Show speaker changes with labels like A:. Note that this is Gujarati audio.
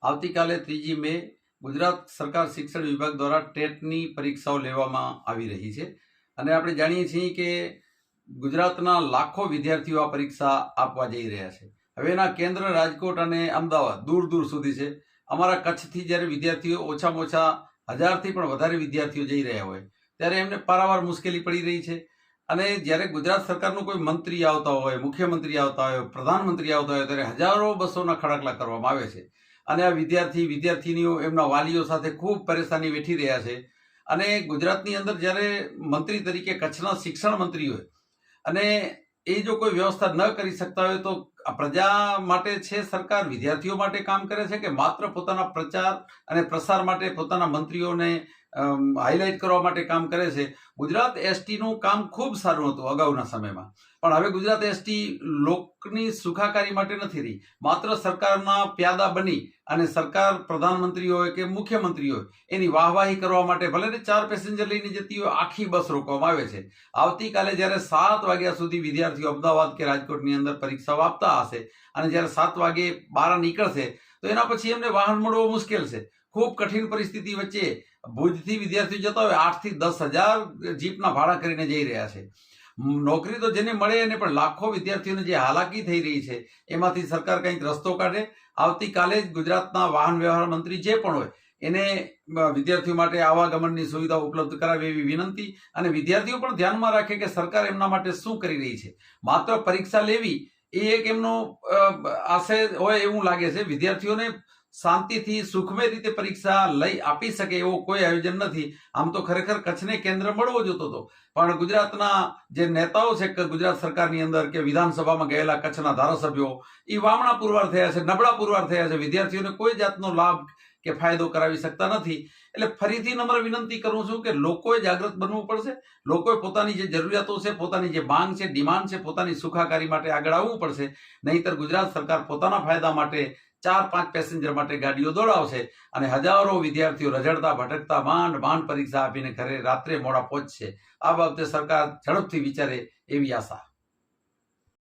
A: આવતીકાલે 3જી મે ગુજરાત સરકાર શિક્ષણ વિભાગ દ્વારા ટેટની પરીક્ષાઓ લેવામાં આવી રહી છે અને આપણે જાણીએ છીએ કે ગુજરાતના લાખો વિદ્યાર્થીઓ આ પરીક્ષા આપવા જઈ રહ્યા છે. હવે એના કેન્દ્ર રાજકોટ અને અમદાવાદ દૂર દૂર સુધી છે. અમારા કચ્છથી જ્યારે વિદ્યાર્થીઓ ઓછામાં ઓછા 1000થી પણ વધારે વિદ્યાર્થીઓ જઈ રહ્યા હોય ત્યારે એમને પારાવાર મુશ્કેલી પડી રહી છે. અને જ્યારે ગુજરાત સરકારનું કોઈ મંત્રી આવતા હોય, મુખ્યમંત્રી આવતા હોય, પ્રધાનમંત્રી આવતા હોય ત્યારે હજારો બસોના ખડકલા કરવામાં આવે છે અને આ વિદ્યાર્થીનીઓ એમના વાલીઓ સાથે ખૂબ પરેશાની વેઠી રહ્યા છે. અને ગુજરાતની અંદર જ્યારે મંત્રી તરીકે કચ્છના શિક્ષણ મંત્રી હોય અને એ જો કોઈ વ્યવસ્થા ન કરી શકતા હોય તો પ્રજા માટે છે સરકાર, વિદ્યાર્થીઓ માટે કામ કરે છે કે માત્ર પોતાના પ્રચાર અને પ્રસાર માટે પોતાના મંત્રીઓને હાઇલાઇટ કરવા માટે કામ કરે છે? ગુજરાત એસટીનું કામ ખૂબ સારું હતું અગાઉના સમયમાં, પણ હવે ગુજરાત એસટી લોકની સુખાકારી માટે નથી રહી. માત્ર સરકારના પ્યાદા બની અને સરકાર પ્રધાનમંત્રી હોય કે મુખ્યમંત્રી હોય એની વાહવાહી કરવા માટે ભલે ને 4 પેસેન્જર લઈને જતી હોય આખી બસ રોકવામાં આવે છે. આવતીકાલે જ્યારે 7 વાગ્યા સુધી વિદ્યાર્થીઓ અમદાવાદ કે રાજકોટની અંદર પરીક્ષાઓ આપતા હશે અને જ્યારે 7 વાગે બહાર નીકળશે તો એના પછી એમને વાહન મળવું મુશ્કેલ છે. ખૂબ કઠિન પરિસ્થિતિ વચ્ચે ભુજથી વિદ્યાર્થીઓ જતા હોય 8 થી 10,000 જીપના ભાડા કરીને જઈ રહ્યા છે. નોકરી તો જેને મળે એને પણ લાખો વિદ્યાર્થીઓને જે હાલાકી થઈ રહી છે એમાંથી સરકાર કંઈક રસ્તો કાઢે. આવતીકાલે જ ગુજરાતના વાહન વ્યવહાર મંત્રી જે પણ હોય એને વિદ્યાર્થીઓ માટે આવાગમનની સુવિધા ઉપલબ્ધ કરાવે એવી વિનંતી, અને વિદ્યાર્થીઓ પણ ધ્યાનમાં રાખે કે સરકાર એમના માટે શું કરી રહી છે. માત્ર પરીક્ષા લેવી એ એક એમનો આશય હોય એવું લાગે છે. વિદ્યાર્થીઓને શાંતિથી સુખમય રીતે પરીક્ષા લઈ આપી શકે એવો કોઈ આયોજન નથી. આમ તો ખરેખર કચ્છને કેન્દ્ર મળવો જોતો હતો, પણ ગુજરાતના જે નેતાઓ છે ગુજરાત સરકારની અંદર કે વિધાનસભામાં ગયેલા કચ્છના ધારાસભ્યો એ વામણા પુરવાર થયા છે, નબળા પુરવાર થયા છે. વિદ્યાર્થીઓને કોઈ જાતનો લાભ કે ફાયદો કરાવી શકતા નથી. એટલે ફરીથી નમ્ર વિનંતી કરું છું કે લોકોએ જાગૃત બનવું પડશે. લોકોએ પોતાની જે જરૂરિયાતો છે, પોતાની જે માંગ છે, ડિમાન્ડ છે, પોતાની સુખાકારી માટે આગળ આવવું પડશે. નહીંતર ગુજરાત સરકાર પોતાના ફાયદા માટે 4-5 પેસેન્જર માટે ગાડીઓ દોડાવશે અને હજારો વિદ્યાર્થીઓ રઝળતા ભટકતા માંડ પરીક્ષા આપીને ઘરે રાત્રે મોડા પહોંચશે. આ બાબતે સરકાર ઝડપથી વિચારે એવી આશા.